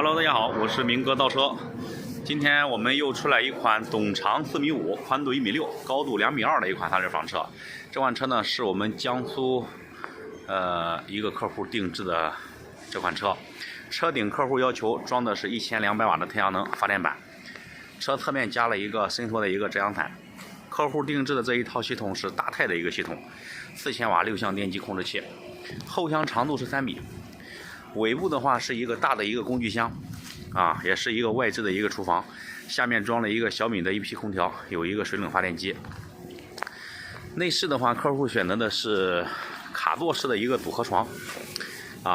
Hello， 大家好，我是明哥造车。今天我们又出来一款总长4.5米，宽度1.6米，高度2.2米的一款踏实房车。这款车呢是我们江苏一个客户定制的这款车。车顶客户要求装的是1200瓦的太阳能发电板，车侧面加了一个伸缩的一个遮阳伞。客户定制的这一套系统是大泰的一个系统，4000瓦6项电机控制器，后箱长度是3米。尾部的话是一个大的一个工具箱，也是一个外置的一个厨房，下面装了一个小米的1P空调，有一个水冷发电机。内饰的话，客户选择的是卡座式的一个组合床，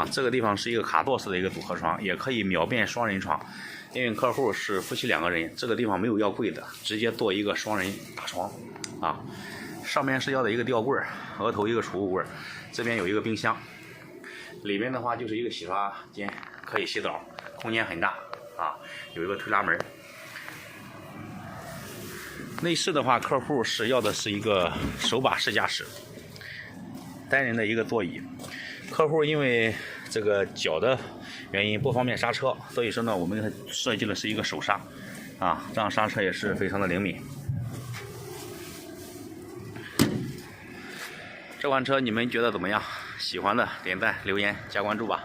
这个地方是一个卡座式的一个组合床，也可以秒变双人床，因为客户是夫妻2个人，这个地方没有要柜的，直接做一个双人大床，上面是要的一个吊柜，额头一个储物柜，这边有一个冰箱。里边的话就是一个洗发间，可以洗澡，空间很大有一个推拉门。内饰的话，客户是要的是一个手把式驾驶，单人的一个座椅。客户因为这个脚的原因不方便刹车，所以说呢，我们设计的是一个手刹，这样刹车也是非常的灵敏。这款车你们觉得怎么样？喜欢的点赞、留言、加关注吧。